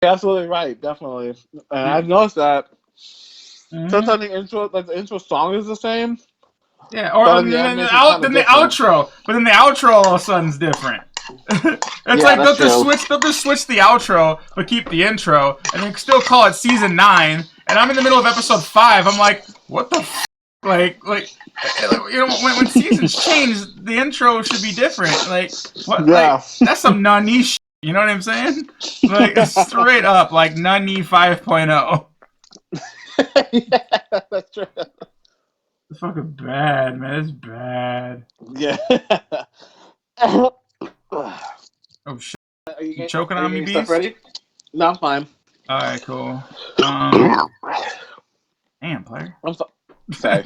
You're absolutely right, definitely. And I've noticed that sometimes the intro song is the same, Yeah, or but in then the the, animation it's kind of the different. outro, but then the outro all of a sudden's different. It's Yeah, like that's they'll true. just switch the outro, but keep the intro, and then still call it season 9. And I'm in the middle of episode 5. I'm like, what the f? Like, you know, when seasons change, the intro should be different. Like, what? Like, Yeah. that's some nani shit. You know what I'm saying? Like, straight up, like nani 5.0. Yeah, that's true. It's fucking bad, man. It's bad. Yeah. Oh shit! Are you You getting, choking are you on me, getting stuff Beast? ready? No, I'm fine. All right, cool. Damn, player. I'm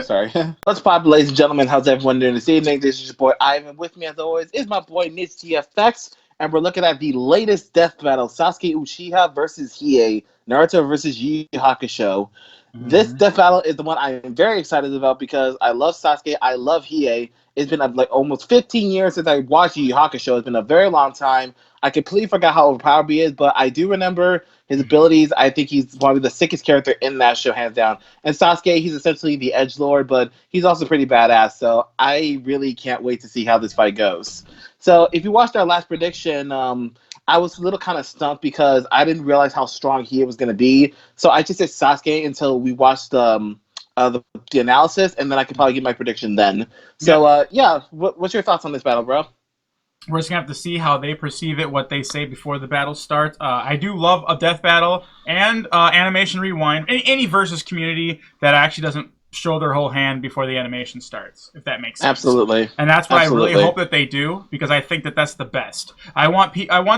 sorry. What's pop, ladies and gentlemen? How's everyone doing this evening? This is your boy Ivan. With me, as always, is my boy NidgeDFX, and we're looking at the latest death battle: Sasuke Uchiha versus Hiei, Naruto versus Yu Yu Hakusho. This death battle is the one I am very excited about because I love Sasuke, I love Hiei. It's been like almost 15 years since I watched Yu Yu Hakusho. It's been a very long time. I completely forgot how overpowered he is, but I do remember his abilities. I think he's probably the sickest character in that show, hands down. And Sasuke, he's essentially the edge lord, but he's also pretty badass. So I really can't wait to see how this fight goes. So if you watched our last prediction, I was a little kind of stumped because I didn't realize how strong he was going to be. So I just said Sasuke until we watched the analysis, and then I could probably give my prediction then. So what's your thoughts on this battle, bro? We're just gonna have to see how they perceive it, what they say before the battle starts. I do love a death battle and animation rewind. Any versus community that actually doesn't show their whole hand before the animation starts, if that makes sense. Absolutely. And that's what Absolutely. I really hope that they do, because I think that that's the best. I want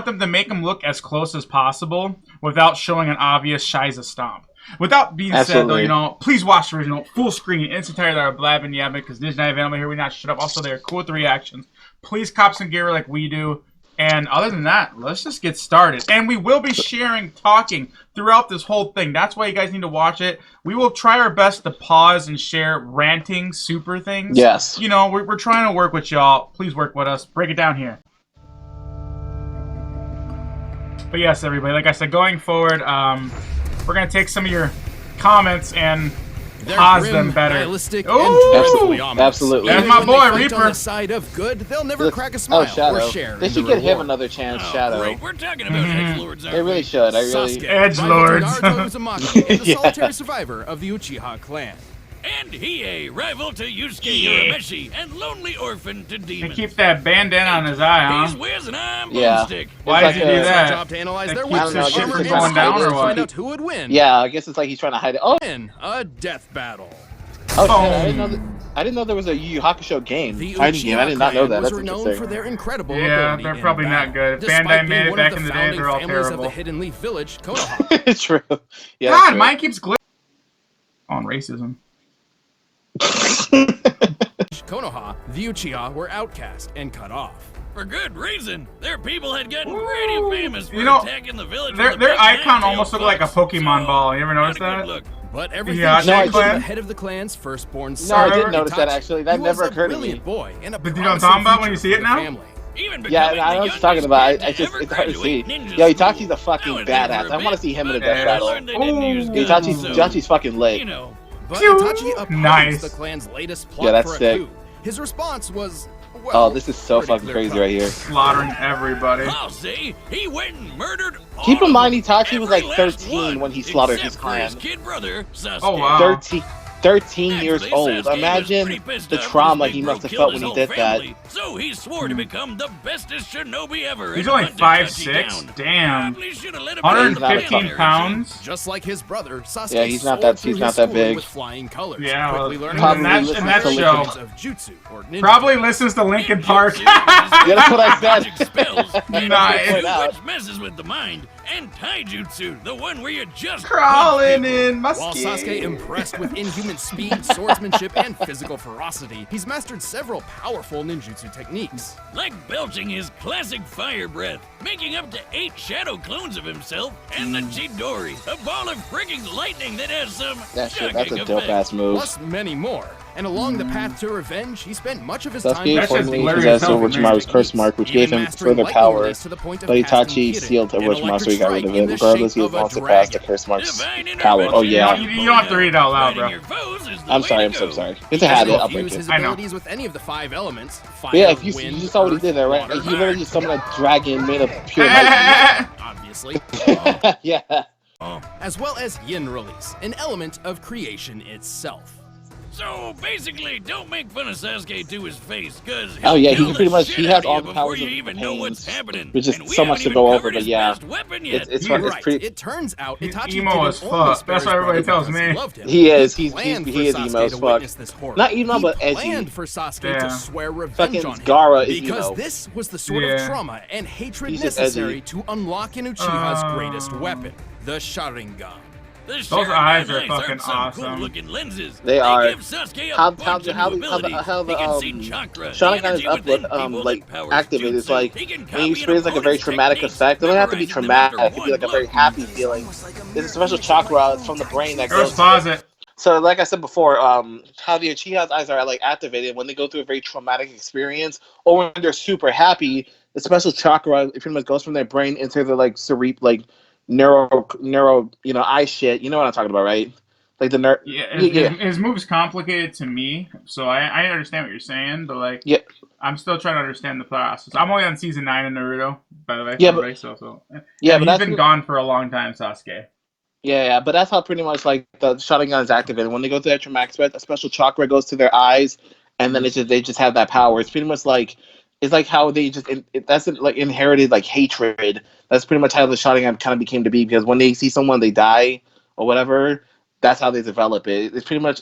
them to make them look as close as possible without showing an obvious Shiza stomp. Without being said, though, you know, please watch the original full screen. Instant tired that are blabbing yabbing because NidgeDFX here. We not shut up. Also, they're cool with the reactions. Please cop some gear like we do. And other than that, let's just get started. And we will be sharing, talking throughout this whole thing. That's why you guys need to watch it. We will try our best to pause and share ranting super things. Yes. You know, we're trying to work with y'all. Please work with us. Break it down here. But yes, everybody, like I said, going forward, we're going to take some of your comments and pause them better. Oh, absolutely. There's my boy, Reaper. On the side of good, they'll never crack a smile or share. They should give him another chance, Shadow. Great. We're talking about edgelords, They really should. Edgelords. Naruto Uzumaki and the solitary survivor of the Uchiha clan. And Hiei, rival to Yusuke Urameshi, and lonely orphan to Demon. And keep that bandana on his eye, huh? He's Wiz and I'm Yeah. Boomstick. Why did you do that? Job to analyze their keeps weapons, his armor, shit and going down or to what? find out who would win. Yeah, I guess it's like he's trying to hide it. Oh, In a death battle. shit, I didn't know there was a Yu Yu Hakusho game. The Fighting game. I did not know that. That's was renowned interesting. for their incredible Yeah, ability they're in probably battle. not good. If Despite Bandai being made it one back of in the day, founding they're all families terrible. of the Hidden Leaf Village, Konoha. True. Yeah, God, true. mine keeps glitching. On racism. Konoha, the Uchiha were outcast and cut off. For good reason. Their people had gotten pretty famous for attacking the village. Their icon almost looked like a Pokemon ball. You ever notice that? But everything Shake changed Clan? the head of the clan's firstborn No, son. I didn't notice that Itachi. actually. That He never was a occurred to me. brilliant boy and a But you know what I'm talking about when you see it now? Yeah, I know what you're talking about. It's hard to see. Yo, Itachi's a fucking badass. I want to see him in a death battle. Itachi's fucking lit. But Itachi opposed Nice. the clan's latest plot Yeah, that's for a sick. coup. His response was, Oh, this is so pretty fucking crazy clear-cut. right here. Slaughtering everybody. I'll say he went and murdered. Keep in mind, Itachi every was like last 13 one, when he slaughtered except his for his clan. kid brother, Sasuke. Oh, wow. 13 years Actually, old. Sasuke was Imagine pretty pissed the off trauma because he Big must Bro have felt killed when he his did whole that. family, So he swore to become the bestest shinobi ever. He's and only hunt Itachi 5'6". down. Damn. Probably shoulda let him 115 be pounds. Just like his brother, Sasuke Yeah, he's not soared that- through he's not his that schooling big. with flying colors, Yeah, quickly well, learning Probably in that listens show. to the of jutsu or ninja. Probably listens to Linkin Park. Yeah, that's what I said. Magic spells, and Nice. jutsu, which messes with the mind, and taijutsu, the one where you just Crawling punch people. in my While skin. Sasuke impressed with inhuman speed, swordsmanship, and physical ferocity, he's mastered several powerful ninjutsu techniques. Like belching his classic fire breath, making up to 8 shadow clones of himself, and the Chidori, a ball of freaking lightning that has some That's a shocking dope effect. ass move. Plus many more. And along the path to revenge, he spent much of his time... Sasuke formally possessed Orochimaru's curse mark, which gave him further power, but Itachi sealed Orochimaru so he got rid of it. Regardless, he was not surpassed the curse mark's power. Oh yeah. You don't have to read it out loud, bro. I'm sorry, I'm so sorry. It's a habit, I'll break it. I know. With any of the 5 elements, fire, yeah, if you wind, saw what he did there, right? He literally summoned a dragon made of pure light. Obviously. Yeah. As well as yin release, an element of creation itself. So basically, don't make fun of Sasuke to his face, cause oh yeah, he pretty much has all the powers of pains, which is so much to go over. But yeah, it's pretty. It turns out Itachi emo as fuck. That's what everybody tells me. He is. He is emo as fuck. Not emo, but edgy. Planned for Sasuke to swear revenge on him Gaara is emo. Because this was the sort of trauma and hatred necessary to unlock an Uchiha's greatest weapon, the Sharingan. Those eyes are fucking awesome. Cool-looking lenses. They are. How the Sharingan is up with like activated. It's like when you experience like a very traumatic effect. It doesn't have to be traumatic. It could be like a very happy feeling. It's a special chakra. It's from the brain that goes. So like I said before, how the Uchiha's eyes are like activated when they go through a very traumatic experience, or when they're super happy. The special chakra it pretty much goes from their brain into the like neuro, you know, eye shit. You know what I'm talking about, right? Like the nerve. Yeah, his move's complicated to me, so I understand what you're saying, but like, yeah, I'm still trying to understand the process. I'm only on season 9 in Naruto, by the way. Yeah, but he's been gone for a long time, Sasuke. Yeah, but that's how pretty much like the Sharingan is activated when they go through that traumatic stress. A special chakra goes to their eyes, and then they just have that power. It's pretty much like. It's like how they just that's like inherited like hatred. That's pretty much how the Sharingan kind of became to be, because when they see someone they die or whatever, that's how they develop it. It's pretty much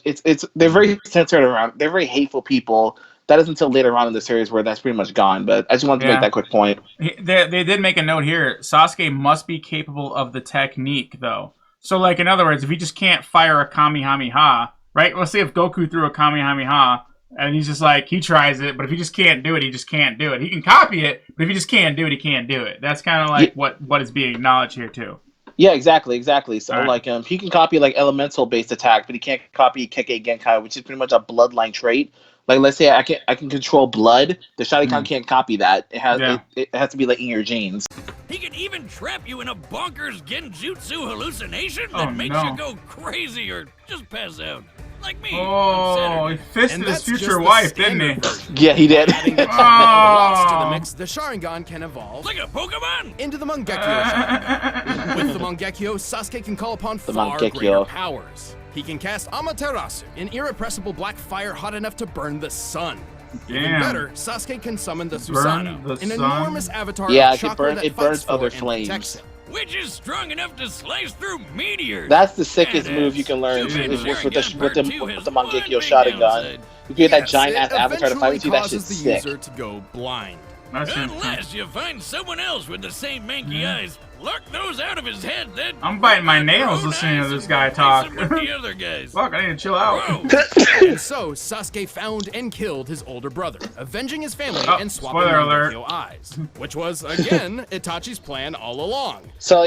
they're very centered around. They're very hateful people. That is until later on in the series where that's pretty much gone. But I just wanted to make that quick point. They did make a note here. Sasuke must be capable of the technique though. So like in other words, if he just can't fire a Kamehameha, right? Let's say if Goku threw a Kamehameha. And he's just like, he tries it, but if he just can't do it, he just can't do it. He can copy it, but if he just can't do it, he can't do it. That's kind of like what is being acknowledged here, too. Yeah, exactly. So, like, he can copy, like, elemental-based attack, but he can't copy Kekkei Genkai, which is pretty much a bloodline trait. Like, let's say I can control blood. The Sharingan can't copy that. It has to be, like, in your genes. He can even trap you in a bonkers genjutsu hallucination that makes you go crazy or just pass out. Like me. Oh, he fisted his future wife, didn't he? Yeah, he did. Adding the to the mix, the Sharingan can evolve like a Pokemon into the Mangekyo Sharingan. With the Mangekyo, Sasuke can call upon far greater powers. He can cast Amaterasu, an irrepressible black fire hot enough to burn the sun. Even better, Sasuke can summon the Susanoo, an enormous avatar of chakra that burns other flames. Which is strong enough to slice through meteors. That's the sickest move you can learn with the Mangekyo Sharingan. You get that giant ass avatar to fight with you. That shit's sick. The user to go blind. Unless you find someone else with the same manky eyes, lock those out of his head. Then I'm biting my nails listening to this guy talk. The other guys. Fuck, I need to chill out. And so Sasuke found and killed his older brother, avenging his family and swapping Mangekyo eyes, which was again Itachi's plan all along. So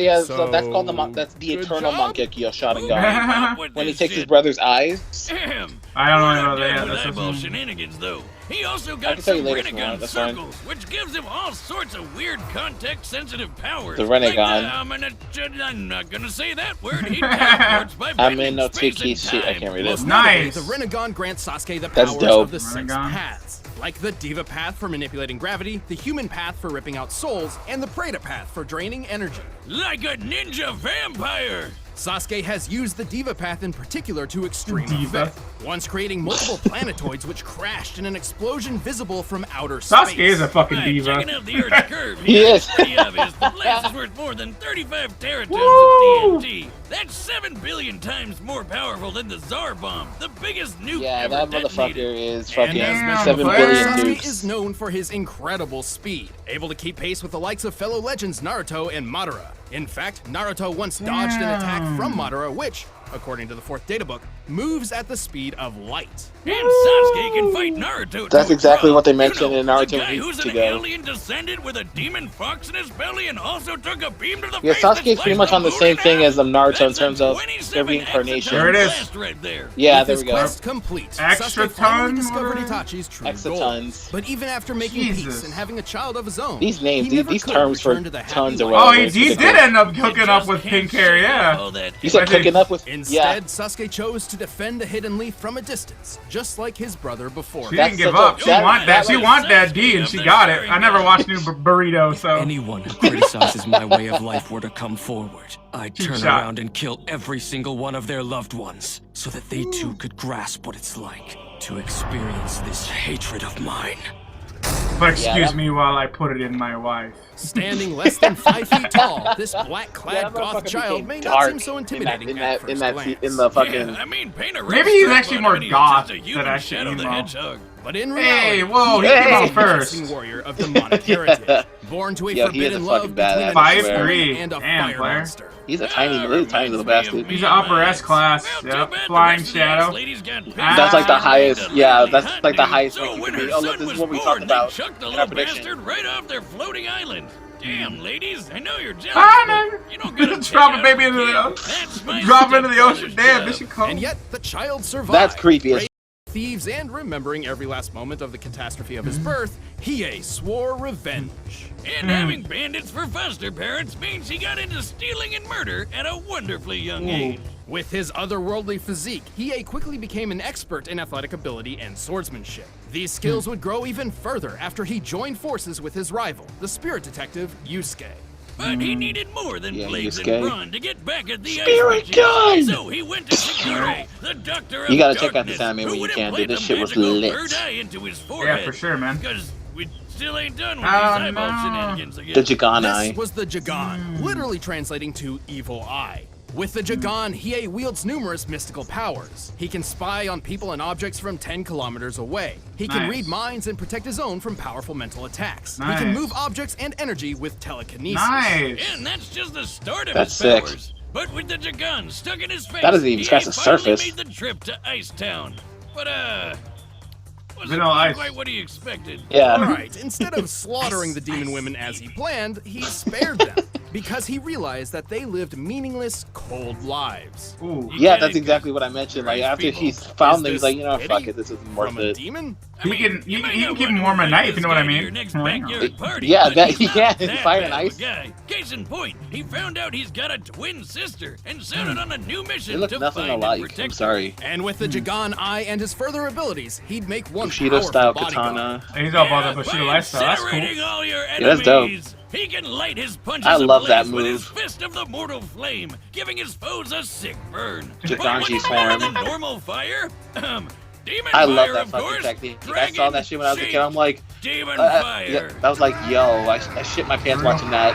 that's called the eternal Mangekyo Sharingan. When he takes his brother's eyes. I don't know about eyeball shenanigans though. He also got some Renegon circles, which gives him all sorts of weird context-sensitive powers. The Renegon. Like I'm not gonna say that word. He teleports by no Tiki shit. I can't read it. Nice. The Renegon grants Sasuke the powers of the 6 paths, like the Diva path for manipulating gravity, the Human path for ripping out souls, and the Preta path for draining energy. Like a ninja vampire. Sasuke has used the Diva path in particular to extreme effect, once creating multiple planetoids which crashed in an explosion visible from outer space. Sasuke is a fucking diva. Checking out the Earth's curve, it's pretty obvious the place is worth more than 35 teratons of TNT. That's 7 billion times more powerful than the Tsar bomb, the biggest nuke ever that detonated. Motherfucker is fucking 7 billion Sasuke nukes. is known for his incredible speed, able to keep pace with the likes of fellow legends Naruto and Madara. In fact, Naruto once dodged an attack from Madara, which, according to the 4th databook, moves at the speed of light. And Sasuke can fight Naruto. That's exactly what they mentioned in Naruto. The guy who's an alien descended with a demon fox in his belly and also took a beam to the face. Yeah, Sasuke's pretty much on the same thing as Naruto in terms of their reincarnation. There it is. Right there. Yeah, With there his we go. quest complete, Extra Sasuke finally tons, discovered whatever. Itachi's true Extra goal. tons. But even after making Jesus. peace and having a child of his own, These names, he never these could terms for return to the happy tons or life. Oh, whatever. he did end up hooking up with pink hair, yeah. You said cooking up with... Instead, Sasuke chose to defend the hidden leaf from a distance, just like his brother before. She That's didn't give such a- up. She want that. She want that D, and she got it. I never watched New Burrito, so. Anyone who criticizes my way of life were to come forward, I'd Cheap turn shot. around and kill every single one of their loved ones, so that they too could grasp what it's like to experience this hatred of mine. But excuse me while I put it in my wife. Standing less than 5 feet tall, this black-clad That goth motherfucker child became may not dark seem so intimidating in at that, in first that, glance. in the fucking... Yeah, I mean, paint a Maybe he's red actually stripe more on it, he's goth just a than human actually Shadow the emo. Hedgehog. But in Hey, reality, whoa, he he came is out a first. interesting warrior of demonic heritage, born to a Yo, he is a forbidden love fucking between badass, an I evil swear. woman and a Damn, fire player. monster. He's a tiny little bastard. He's an upper S class. Yep, Flying Shadow. That's like the highest, yeah, that's like the highest So ranking when for her me. Oh, look, son this is was what we born, talked they about chucked the in little our prediction. bastard right off their floating island. Damn, ladies, I know you're jealous, Ah, but you don't gotta drop take a baby it into the out. ocean. That's my Drop into the ocean. stepbrother's Damn, job. this should come. And yet, the child survived. That's creepy as Brave thieves and remembering every last moment of the catastrophe of his birth, Hiei swore revenge. And having bandits for foster parents means he got into stealing and murder at a wonderfully young age. With his otherworldly physique, Hiei quickly became an expert in athletic ability and swordsmanship. These skills would grow even further after he joined forces with his rival, the spirit detective Yusuke. But he needed more than Yeah, blades Yusuke. and brawn to get back at the Spirit ice witches. gun! So he went to Shigure, the doctor of You gotta check out darkness, this anime who when you would can, dude. implant This a shit was magical lit. third eye into his forehead. Yeah, for sure, man. Because we still ain't done with Oh, these eyeball no. shenanigans again. The Jagan Eye. This was the Jagan, literally translating to evil eye. With the Jagan, Hiei wields numerous mystical powers. He can spy on people and objects from 10 kilometers away. He can Nice. read minds and protect his own from powerful mental attacks. He Nice. can move objects and energy with telekinesis. Nice. And that's just the start of That's his sick. powers. But with the Jagan stuck in his face, That doesn't even he scratch the finally surface. made the trip to Ice Town. But wasn't Vanilla quite Ice. what he expected. Yeah. Alright, instead of slaughtering the demon women as he planned, he spared them. Because he realized that they lived meaningless, cold lives. Ooh. Yeah, that's exactly what I mentioned. Like, after he's found them, he's like, you know, Pity fuck it, this isn't worth From a it. demon? He can you might keep not him want warm to at night, invite if you know this what I guy to mean. your next Oh, backyard party, Yeah, but that- he's yeah, not it's that fire bad and of a ice. guy. Case in point, he found out he's got a twin sister and set it on a new mission They look to nothing find and alike. protect I'm her. sorry. And with the Jagan Eye and his further abilities, he'd make one Bushido style powerful bodyguard. katana. He's all about Yeah, the Bushido by lifestyle. That's cool. incinerating all your that's dope. enemies, he can light his punches I love that ablaze with his move. fist of the mortal flame, giving his foes a sick burn. Jaganji's But when you better form. than normal fire, demon I fire, love that of fucking course, technique. I saw dragon, that shit when I was a kid. shape, I'm like, demon yeah, fire. I was like, yo, I shit my pants watching that.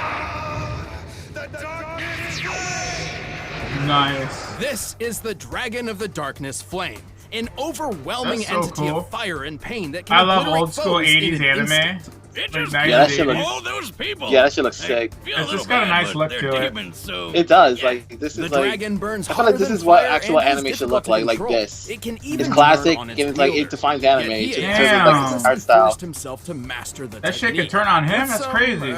Nice. This is the Dragon of the Darkness Flame, an overwhelming That's so entity cool. of fire and pain that can I love obliterate old school foes in 80s an anime. instant. It Like just 90s, Yeah, that shit looks- all those people. Yeah, that shit looks I sick. feel a It's just little got a bad, nice but look they're to it. demons, so It does. yeah. Like, this The is like, dragon burns I feel like hotter this than is what fire actual and is anime should difficult look to like control. this. It can even It's burn classic, on and its it's like, it wielder. defines anime. Yet he It Yeah. shows like effortlessly its art style. forced himself to master the That shit technique. could turn on him? With That's some, crazy.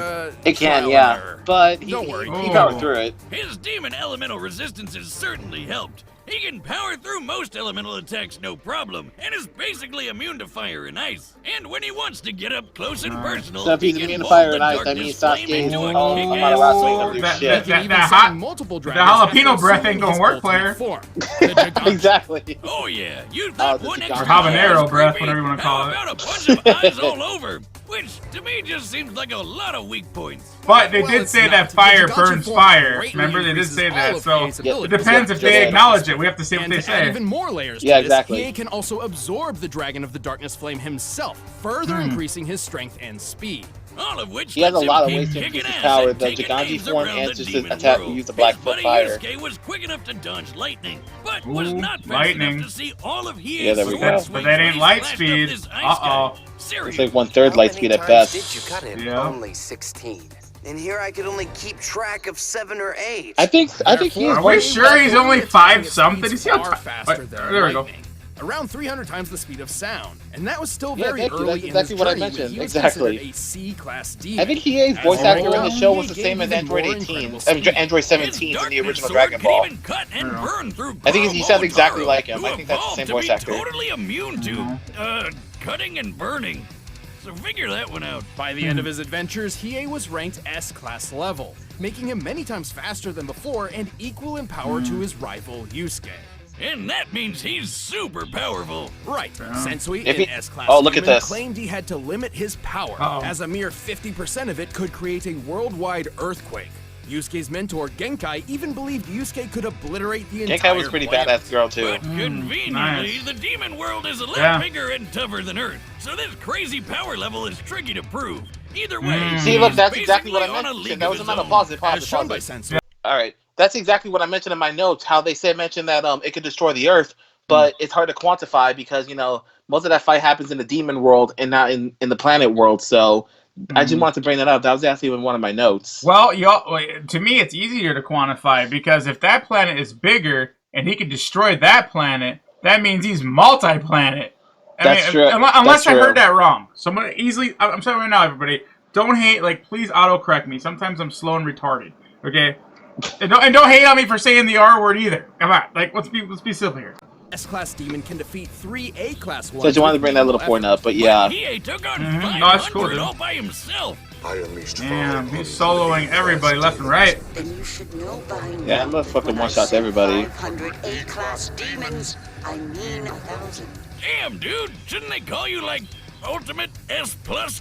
It can, trial yeah. and error. But he Don't worry. powered through it. His demon elemental resistance has certainly helped. He can power through most elemental attacks no problem, and is basically immune to fire and ice. And when he wants to get up close and personal, So if he's he can immune to mold fire the and ice, that darkness means flame Sasuke into a oh, kick-ass Amaterasu sword. ain't gonna do That- shit. He can even that summon hot- multiple the dragons after jalapeno breath ain't assuming gonna his work, ultimate player. form. The Jagan Exactly. Oh yeah, you Oh, thought the one Jagan. extra Or habanero eye was breath, creepy? whatever you wanna call How it. about a bunch of eyes all over? Which, to me, just seems like a lot of weak points. But they Well, did it's say not. that The fire Jagan burns form fire. greatly Remember, they did increases say all that. of So Hiei's it abilities. depends if Yeah, they yeah. acknowledge it. We have to see what And they to add say. even more layers to Yeah, this, exactly. Hiei can also absorb the Dragon of the Darkness Flame himself, further increasing his strength and speed. All of which He has a lets him lot of keep ways to kicking increase his ass power. and The taking Jaganji names form around and the just demon attack, world. use the black His foot buddy fire. Yusuke was quick enough to dodge lightning, but was Ooh, not fast lightning. enough to see all of Hiei's Yeah, there we sword go. swings But that when ain't he light slashed up speed. this ice Uh-oh. guy. Serious. It's like 1/3 light speed at best. Did you cut him? Yeah. Only 16. And here I could only keep track of 7 or 8. I think he is. Are we sure he's only 5 something? Is he on faster than there we go. Around 300 times the speed of sound, and that was still very thank you. early That's exactly in his what I journey mentioned. when he was Exactly. considered a C-class demon. I think Hiei's voice actor in the show was the same as Android 18, Android 17 in the original Dragon Ball. Even cut and burn through I think he sounds exactly like him. I think that's the same voice actor. Totally immune to cutting and burning. So figure that one out. By the end of his adventures, Hiei was ranked S-class level, making him many times faster than before and equal in power to his rival Yusuke. And that means he's super powerful. Right. Sensui, If an he- S-class Oh, look at demon, this. claimed he had to limit his power, as a mere 50% of it could create a worldwide earthquake. Yusuke's mentor, Genkai, even believed Yusuke could obliterate the entire Genkai was pretty planet. badass girl too. But conveniently, nice. the demon world is a lot bigger and tougher than Earth, so this crazy power level is tricky to prove. Either way, See, look, he's that's exactly what I basically on a mentioned. league That of was his not a own. pause. As shown by Sensui. All right, that's exactly what I mentioned in my notes. How they mentioned that it could destroy the Earth, but it's hard to quantify because most of that fight happens in the demon world and not in the planet world. So I just wanted to bring that up. That was actually in one of my notes. Well, to me, it's easier to quantify because if that planet is bigger and he can destroy that planet, that means he's multi-planet. That's true. Unless I heard that wrong. Someone easily. I'm sorry right now, everybody. Don't hate. Please auto-correct me. Sometimes I'm slow and retarded. Okay. And don't hate on me for saying the R word either. Come on. Let's be simple here. S-class demon can defeat 3 A-class ones. So I just wanted to bring that little point up, but yeah. Hiei took on No, 500 that's cool, dude. all by himself. Damn, he's soloing everybody left and right. Then you should know by now. Yeah, I'm gonna fucking one-shot everybody. 500 A-class demons. I mean 1,000. Damn, dude, shouldn't they call you Ultimate S+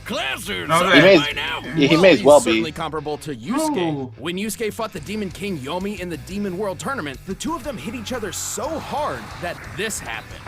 class or No, something they- by now? Yeah, he may as well he's certainly be. comparable to Yusuke. Ooh. When Yusuke fought the Demon King Yomi in the Demon World Tournament, the two of them hit each other so hard that this happened.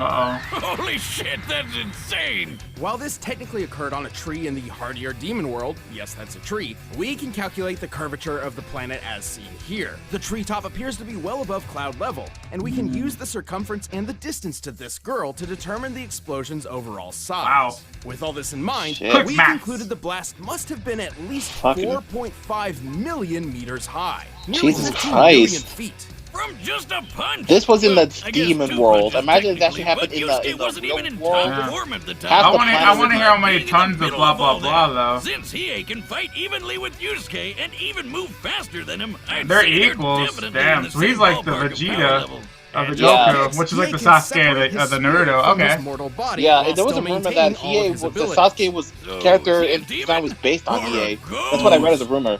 Holy shit, that's insane! While this technically occurred on a tree in the hardier Demon World, yes, that's a tree, we can calculate the curvature of the planet as seen here. The treetop appears to be well above cloud level, and we can use the circumference and the distance to this girl to determine the explosion's overall size. Wow. With all this in mind, Shit. we Maths. concluded the blast must have been at least Fucking- 4.5 million meters high. Nearly Jesus 15 Christ. million feet. From just a punch! This was in the I guess demon 2 world. punches Imagine if it actually technically, happened but in Yusuke the wasn't even in real world. top form at the time. Half the I planet want to hear how many Being in the tons of middle blah of blah all blah that. though. Since Hiei can fight evenly with Yusuke and even move faster than him, I'd They're say equals. definitely in Damn, the so he's same like the ballpark of Vegeta power level. of the Yeah. Goku, which is like the Hiei can Sasuke separate his of the spirit Naruto. from Okay. his mortal body Yeah, while and there was a still rumor that maintaining all of Hiei his the abilities. Sasuke was character is he a and design was based on demon Hiei. or a That's what I read as a rumor.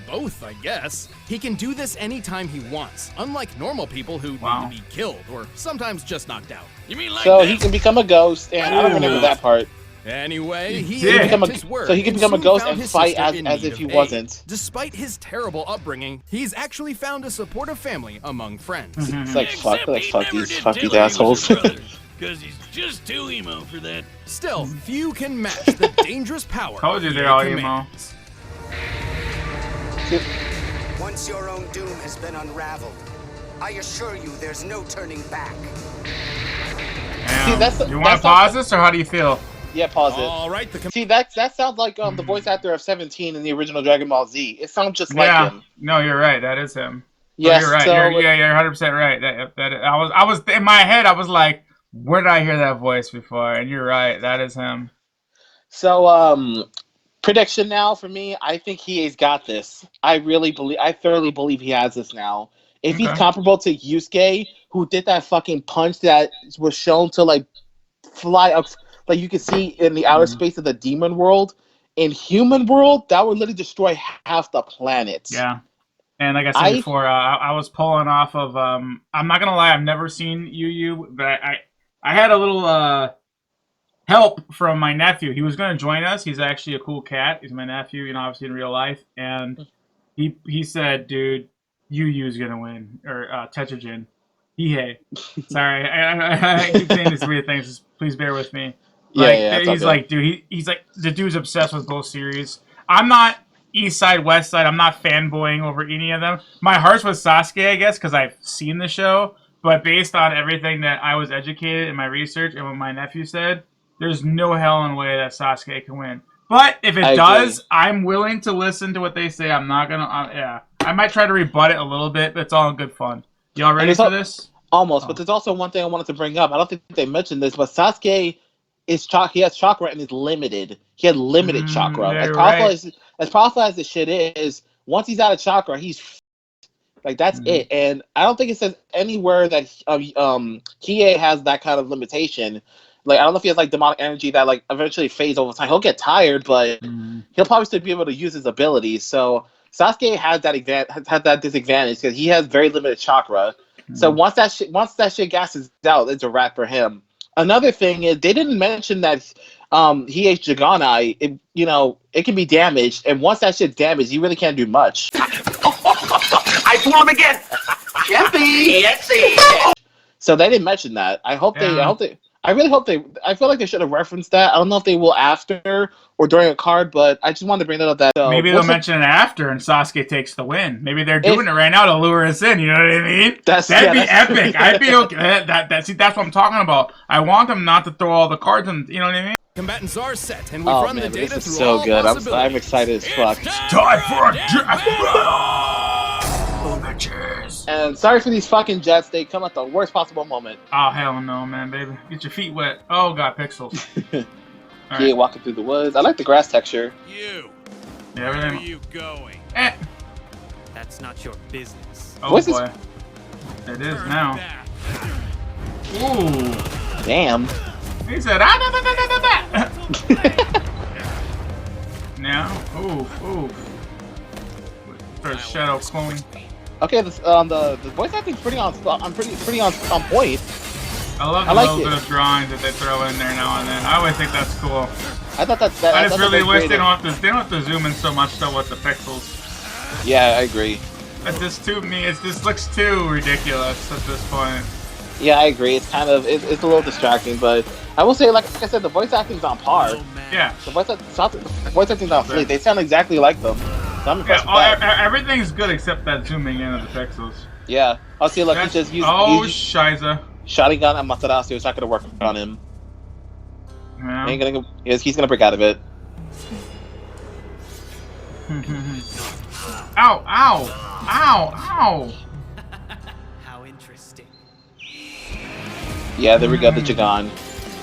Both, I guess. He can do this anytime he wants, unlike normal people who Wow. need to be killed or sometimes just knocked out. You mean like So that? he can become a ghost, and I don't remember that part. Anyway, he did. kept Become a- his word so he can and become a soon ghost found and his fight sister as in if need he of aid. wasn't. Despite his terrible upbringing, he's actually found a supportive family among friends. It's like fuck, Except he never did fuck tell these her he was assholes. her brother, 'cause he's just too emo for that. Still, few can match the dangerous power. Told you he they're all commands. Once your own doom has been unraveled, I assure you there's no turning back. Damn. that's- you want to that's pause this, or how do you feel? Yeah, pause it. All right, the See, that sounds like the voice actor of 17 in the original Dragon Ball Z. It sounds just like Yeah. him. No, you're right. That is him. Yes, you're right. so You're 100% right. I was in my head. I was like, where did I hear that voice before? And you're right. That is him. So, prediction now for me, I think Hiei's got this. I thoroughly believe he has this now. If he's Okay. comparable to Yusuke, who did that fucking punch that was shown to fly up, like you can see in the outer space of the demon world, in human world, that would literally destroy half the planet. Yeah. And like I said before, I was pulling off of. I'm not gonna lie, I've never seen Yu, but I had a little help from my nephew. He was gonna join us. He's actually a cool cat. He's my nephew, obviously in real life. And he said, "Dude, Yu's gonna win, or Tetragen." Hiei. Sorry, I keep saying these weird things. Just please bear with me. He's like, dude, he's like, the dude's obsessed with both series. I'm not East Side, West Side. I'm not fanboying over any of them. My heart's with Sasuke, I guess, because I've seen the show. But based on everything that I was educated in my research and what my nephew said, there's no hell in way that Sasuke can win. But if it does, I'm willing to listen to what they say. I'm not gonna. Yeah, I might try to rebut it a little bit, but it's all in good fun. Y'all ready for this? Almost, but there's also one thing I wanted to bring up. I don't think they mentioned this, but Sasuke he has chakra and is limited. He had limited chakra. As powerful as the shit is, once he's out of chakra, he's like that's it. And I don't think it says anywhere that Hiei has that kind of limitation. Like I don't know if he has like demonic energy that like eventually fades over time. He'll get tired, but he'll probably still be able to use his abilities. So Sasuke has that disadvantage because he has very limited chakra. So once that shit gasses out, it's a wrap for him. Another thing is they didn't mention that Hiei's Jigani, it can be damaged, and once that shit's damaged, you really can't do much. I fool him again. So they didn't mention that. I really hope they. I feel like they should have referenced that. I don't know if they will after or during a card, but I just wanted to bring that up. Maybe they'll mention it after, and Sasuke takes the win. Maybe they're doing it right now to lure us in. You know what I mean? That'd be epic. I'd be okay. That's what I'm talking about. I want them not to throw all the cards in. You know what I mean? Combatants are set, and we've run the data this is through so all good. possibilities. I'm excited as fuck. Time for a death And sorry for these fucking jets. They come at the worst possible moment. Oh, hell no, man, baby. Get your feet wet. Oh, God, pixels. Yeah, walking through the woods. I like the grass texture. Where are you going? That's not your business. Oh, boy. It is now. Ooh. Damn. He said, Now. Ooh. There's Shadow Clone. Okay, the voice acting's pretty on point. I love the little bit of drawings that they throw in there now and then. I always think that's cool. I thought that. I just really wish they don't have to zoom in so much though with the pixels. Yeah, I agree. It just looks too ridiculous at this point. Yeah, I agree. It's kind of it's a little distracting, but I will say, like I said, the voice acting's on par. Yeah. The voice acting's on fleek. They sound exactly like them. So I'm impressed with that. Everything's good except that zooming in of the pixels. Yeah. I'll see. Like he just used. Shiza. Sharingan and Matarasu. It's not gonna work on him. Yeah. He's gonna break out of it. Ow! Ow! Ow! Ow! How interesting. Yeah, there we go. The Jagan.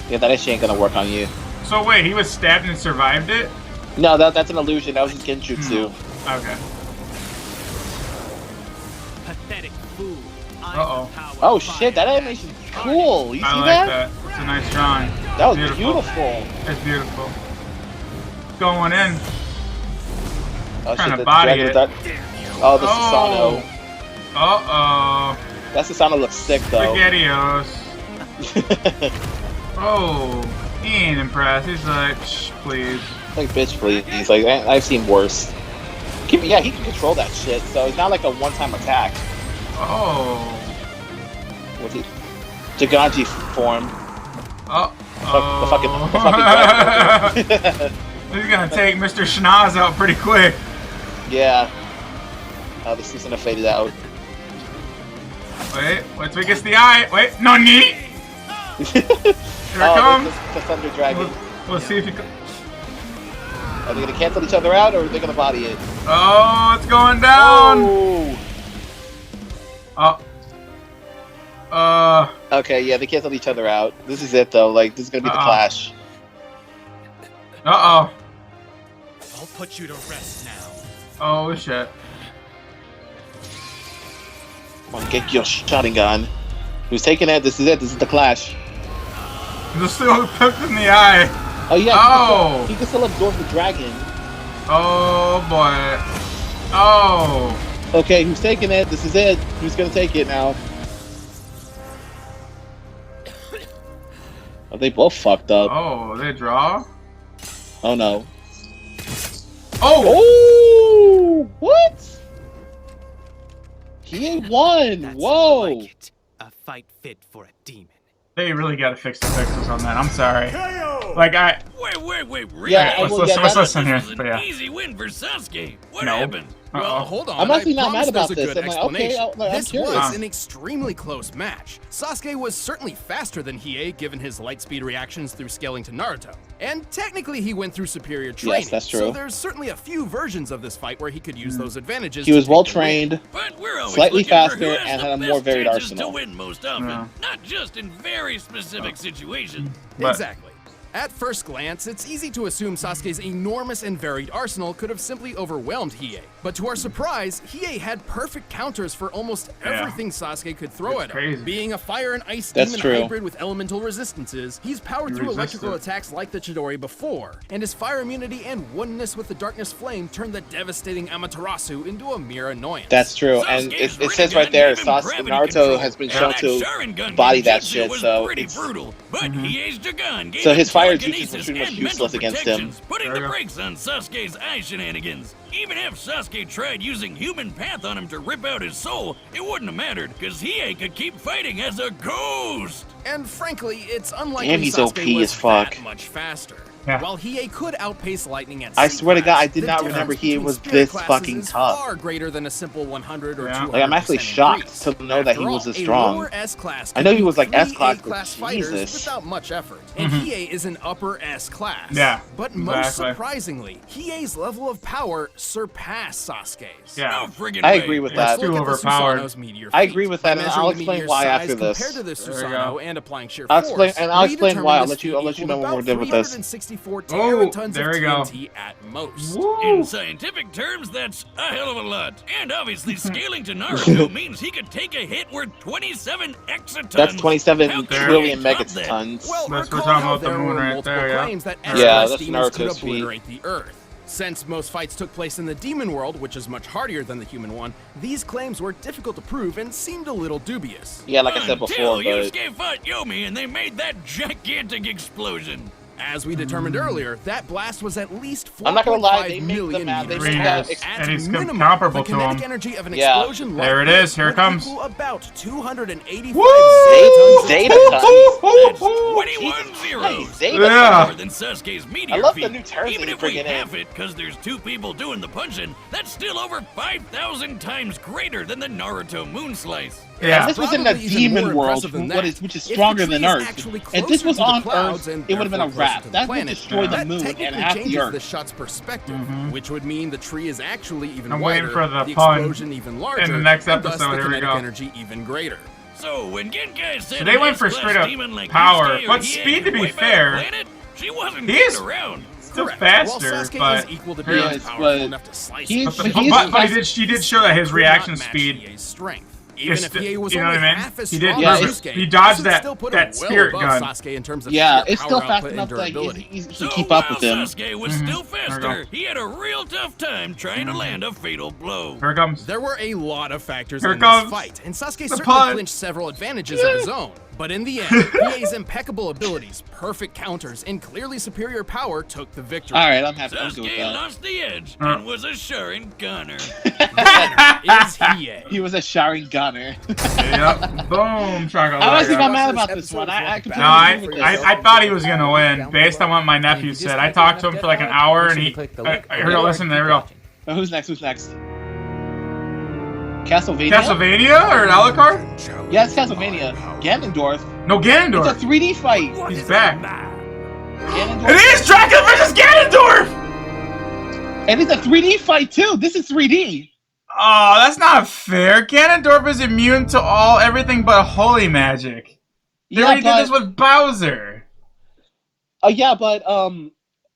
Yeah, that shit ain't gonna work on you. So wait, he was stabbed and survived it? No, that's an illusion. That was his genjutsu. Okay. Pathetic fool. Uh-oh. Oh shit, that animation's cool. You see I like that? It's a nice drawing. That was beautiful. It's beautiful. Going in. Oh Trying shit, to body it. Oh, the Susanoo. Uh-oh. That Susanoo looks sick though. SpaghettiOs. Oh, he ain't impressed. He's like, shh, please. Like, bitch, please. He's like, I've seen worse. Yeah, he can control that shit, so it's not like a one-time attack. Oh. What's he? Jaganji form. Oh. The fucking dragon. He's gonna take Mr. Schnoz out pretty quick. Yeah. Oh, the Susanoo faded out. Wait, till he gets the eye. Wait, no need. Here it comes. The Thunder Dragon. We'll see if he can. Are they gonna cancel each other out, or are they gonna body it? Oh, it's going down. Oh. Okay, yeah, they canceled each other out. This is it, though. Like, this is gonna be the clash. Uh-oh. I'll put you to rest now. Oh, shit. Come on, get your Sharingan. Who's taking it? This is it. This is the clash. He's still hooked in the eye. Oh, yeah. Oh. He can still absorb the dragon. Oh, boy. Oh. Okay, who's taking it? This is it. Who's gonna take it now? Oh, they both fucked up. Oh, they draw? Oh, no. Oh! Oh! What? He won! Whoa! A fight fit for a demon. They really gotta fix the pixels on that. I'm sorry. Like, Wait, really? Yeah, let's listen here. This was an easy win for Sasuke. What happened? Well, hold on. I'm actually not mad about this. I'm like, okay, this was an extremely close match. Sasuke was certainly faster than Hiei, given his light speed reactions through scaling to Naruto. And technically, he went through superior training. Yes, that's true. So there's certainly a few versions of this fight where he could use those advantages. He was well trained, slightly faster, and had a more varied to arsenal. Win most often, not just in very specific situations. Exactly. At first glance, it's easy to assume Sasuke's enormous and varied arsenal could have simply overwhelmed Hiei. But to our surprise, Hiei had perfect counters for almost everything Sasuke could throw at him. Being a fire and ice demon hybrid with elemental resistances, he's powered through electrical attacks like the Chidori before, and his fire immunity and oneness with the darkness flame turned the devastating Amaterasu into a mere annoyance. That's true, and it says right there, Naruto has been shown to body that shit, so it's... brutal. But Hiei's Dragon gave so his fire juice was pretty much useless against him. Putting the brakes on Sasuke's eye shenanigans. Even if Sasuke tried using human path on him to rip out his soul, it wouldn't have mattered, because Hiei could keep fighting as a ghost. And frankly, it's unlikely he's Sasuke OP was as fuck. that much faster. Yeah. While Hiei could outpace lightning at I swear to God, I did the not difference remember Hiei between was spirit this classes fucking is tough. far greater than a simple 100 or 200%. Like, I'm actually shocked to know that he was this strong. I know he was like S-class, but Jesus. Without much effort. And Hiei is an upper S class. Yeah, but most surprisingly, Hiei's level of power surpassed Sasuke's. Yeah, no friggin' I way. agree with That's that. too overpowered. I agree with that, and I'll explain why after this. Compared to the Susanoo and applying sheer I'll explain, force, and I'll explain why. I'll let you equaled know when we're about done with this. 364 Oh, teratons there of we go. TNT at most. In scientific terms, that's a hell of a lot. And obviously, scaling to Naruto means he could take a hit worth 27 exatons. That's 27 How could trillion he top that? megatons. Well, That's recall we're talking how about the there moon were right multiple there, yeah. claims that Yeah, S-class that's demons could Naruto's feet. obliterate the Earth. Since most fights took place in the demon world, which is much hardier than the human one, these claims were difficult to prove and seemed a little dubious. Yeah, like I said before, Until but... Yusuke fought Yomi and they made that gigantic explosion. As we determined earlier, that blast was at least 4.5 I'm not gonna lie, they make million the math. They meters make tall. that. At and he's minimum, comparable the to kinetic him. energy of an Yeah. explosion There like it this is, here it would comes. equal about 285 Woo! Zeta Zeta tons. tons. That's 21 zeros. Zeta Yeah. More than Sasuke's meteor I love feet. the new terms Even that if you're we bringing in. half it, because there's two people doing the punching, that's still over 5,000 times greater than the Naruto moon slice. Yeah. This was in the Probably even more demon world, impressive than that. which is If stronger the than tree is Earth. actually If this closer was to the on clouds Earth, and it would have been a therefore closer wrap. to the That would planet, destroy the that moon and technically half the changes Earth. the shot's perspective, which would mean the tree is actually even I'm wider, waiting for the the pun explosion even larger, in the next and thus episode. the Here we kinetic go. energy even greater. So when Genkai said So they went for straight up power, but speed, to be fair, she wasn't he is around. still Correct. faster, While Sasuke but is equal to Yes, being powerful but enough to slice he- it, but he is she did show that his could reaction not match speed. Hiei's strength. Even if Hiei was You know only what I mean? half as He did strong Yeah, as it's- Sasuke, he dodged this would that- still put that him well spirit above gun. Sasuke in terms of Yeah, sheer it's still power fast output enough and that durability. he So can keep up with while him. Sasuke was still There we faster, go. he had a real tough time trying to land a fatal blow. Here it comes. There were a lot of factors Here in comes this fight, and Sasuke the certainly pun. clinched several advantages of his own. But in the end, Hiei's impeccable abilities, perfect counters, and clearly superior power took the victory. Alright, I'm happy. I'm good with Sasuke that. lost the edge and was a Sharin gunner. Is Hiei. He was a showering gunner. Yep. Boom. Shaco. I wasn't There even we go. mad about this one. I completely No, agree with this. I thought he was gonna win based on what my nephew said. I talked to him for like an hour, and he. Here we go. Listen. There we go. Who's next? Who's next? Castlevania? Castlevania or Alucard? Yeah, it's Castlevania. Ganondorf. No, It's Ganondorf. a 3D fight. He's back. Ganondorf. It is Dracula versus Ganondorf. And it's a 3D fight too. This is 3D. Oh, that's not fair. Ganondorf is immune to everything but holy magic. They already did this with Bowser. Yeah, but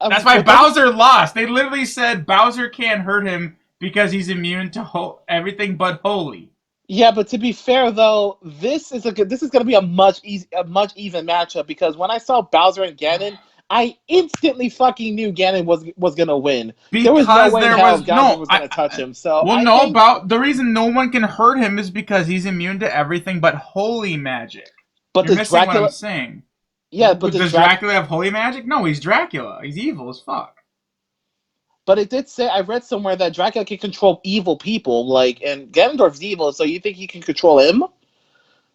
That's why Bowser lost. They literally said Bowser can't hurt him because he's immune to everything but holy. Yeah, but to be fair though, this is going to be a much even matchup because when I saw Bowser and Ganon, I instantly fucking knew Ganon was gonna win. Because there was no way in hell Ganon no, was gonna touch him. So well, I no, think, about the reason no one can hurt him is because he's immune to everything but holy magic. but You're does missing Dracula? what I'm saying. Yeah, but does Dracula have holy magic? No, he's Dracula. He's evil as fuck. But it did say, I read somewhere that Dracula can control evil people, like, and Ganondorf's evil, so you think he can control him?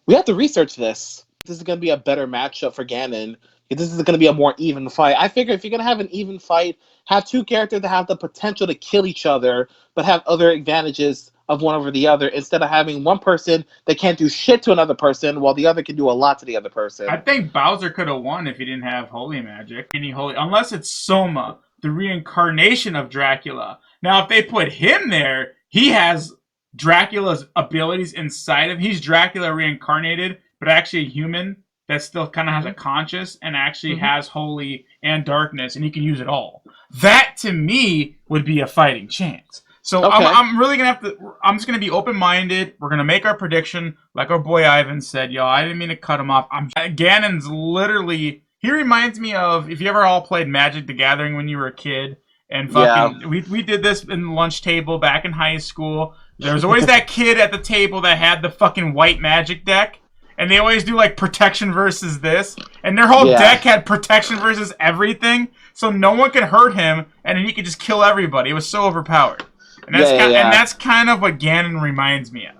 We have to research this. This is going to be a better matchup for Ganon, This is going to be a more even fight. I figure if you're going to have an even fight, have two characters that have the potential to kill each other, but have other advantages of one over the other, instead of having one person that can't do shit to another person while the other can do a lot to the other person. I think Bowser could have won if he didn't have holy magic. Unless it's Soma, the reincarnation of Dracula. Now, if they put him there, he has Dracula's abilities inside of him. He's Dracula reincarnated, but actually a human that still kind of has a conscience and actually has holy and darkness, and he can use it all. That, to me, would be a fighting chance. So okay. I'm really going to have to... I'm just going to be open-minded. We're going to make our prediction. Like our boy Ivan said, yo, I didn't mean to cut him off. Ganon's literally... He reminds me of... If you ever all played Magic the Gathering when you were a kid, and fucking... Yeah. We did this in the lunch table back in high school. There was always that kid at the table that had the fucking white Magic deck. And they always do, like, protection versus this. And their whole deck had protection versus everything. So no one could hurt him, and then he could just kill everybody. It was so overpowered. And that's, and that's kind of what Ganon reminds me of.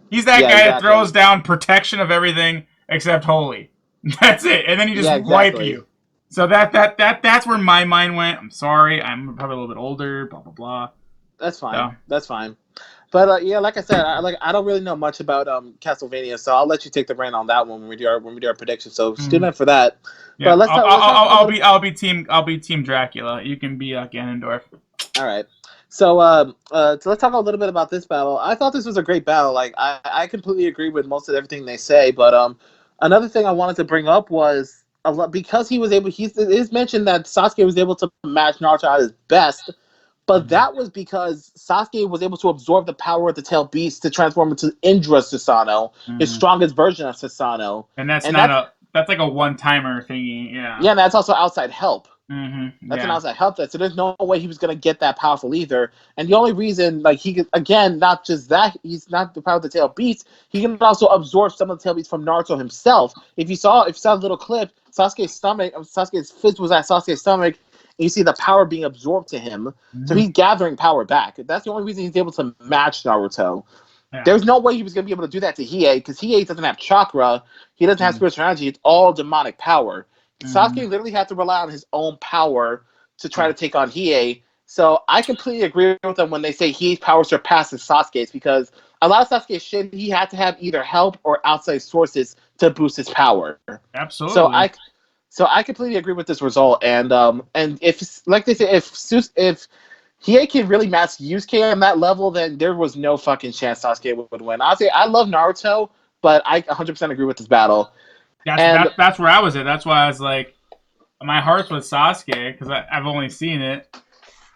He's that guy that throws down protection of everything except holy. That's it. And then he just wipe you. So that's where my mind went. I'm sorry. I'm probably a little bit older, blah, blah, blah. That's fine. So. That's fine. But yeah, like I said, I don't really know much about Castlevania, so I'll let you take the reign on that one when we do our prediction. So tune in for that. Yeah, but I'll be team Dracula. You can be Ganondorf. All right. So let's talk a little bit about this battle. I thought this was a great battle. Like I completely agree with most of everything they say. But another thing I wanted to bring up was because he was able. It is mentioned that Sasuke was able to match Naruto at his best. But that was because Sasuke was able to absorb the power of the tail beast to transform into Indra Susanoo, his strongest version of Susanoo. And that's like a one-timer thingy, yeah. Yeah, and that's also outside help. That's an outside help. So there's no way he was going to get that powerful either. And the only reason, like, he could, again, not just that, he's not the power of the tail beast, he can also absorb some of the tail beast from Naruto himself. If you saw a little clip, Sasuke's fist was at Sasuke's stomach, you see the power being absorbed to him, so he's gathering power back. That's the only reason he's able to match Naruto. Yeah. There's no way he was going to be able to do that to Hiei, because Hiei doesn't have chakra, he doesn't have spiritual energy, it's all demonic power. Sasuke literally had to rely on his own power to try to take on Hiei, so I completely agree with them when they say Hiei's power surpasses Sasuke's, because a lot of Sasuke's shit, he had to have either help or outside sources to boost his power. Absolutely. So I completely agree with this result, and if, like they say, if Hiei can really match Yusuke on that level, then there was no fucking chance Sasuke would win. Honestly, I love Naruto, but I 100% agree with this battle. That's where I was at. That's why I was like, my heart's with Sasuke, because I've only seen it,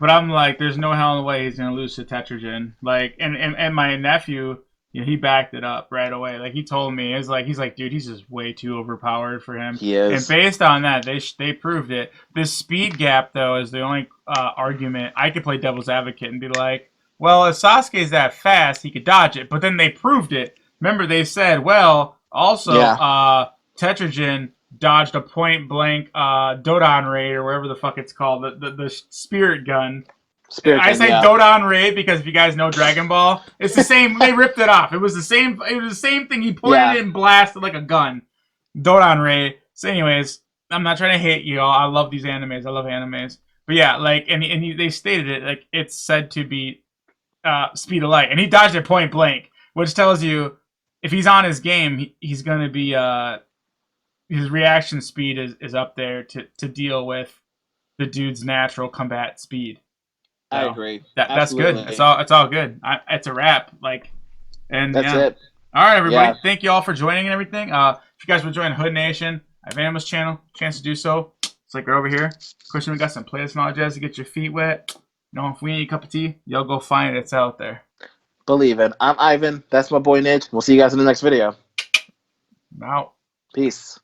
but I'm like, there's no hell in the way he's gonna lose to Tetragen. Like, and my nephew, you know, he backed it up right away. Like, he told me, he's like, dude, he's just way too overpowered for him. He is. And based on that, they proved it. This speed gap, though, is the only argument. I could play devil's advocate and be like, well, if Sasuke's that fast, he could dodge it. But then they proved it. Remember, they said, well, also, Tetragen dodged a point-blank Dodon Raid, or whatever the fuck it's called, the spirit gun. I say Dodon Raid because if you guys know Dragon Ball, it's the same. They ripped it off. It was the same thing. He pointed it and blasted like a gun. Dodon Raid. So, anyways, I'm not trying to hate you all. I love these animes. I love animes. But yeah, like, and they stated it, like, it's said to be speed of light, and he dodged it point blank, which tells you if he's on his game, he's gonna be his reaction speed is up there to deal with the dude's natural combat speed. So I agree. That's good. It's all good. It's a wrap. Like, and that's it. All right, everybody. Yeah. Thank you all for joining and everything. If you guys would join Hood Nation, I have Animal's channel. Chance to do so. It's like right over here. Of course, we got some playlist knowledge to get your feet wet. You know, if we need a cup of tea, y'all go find it. It's out there. Believe it. I'm Ivan. That's my boy Nidge. We'll see you guys in the next video. I'm out. Peace.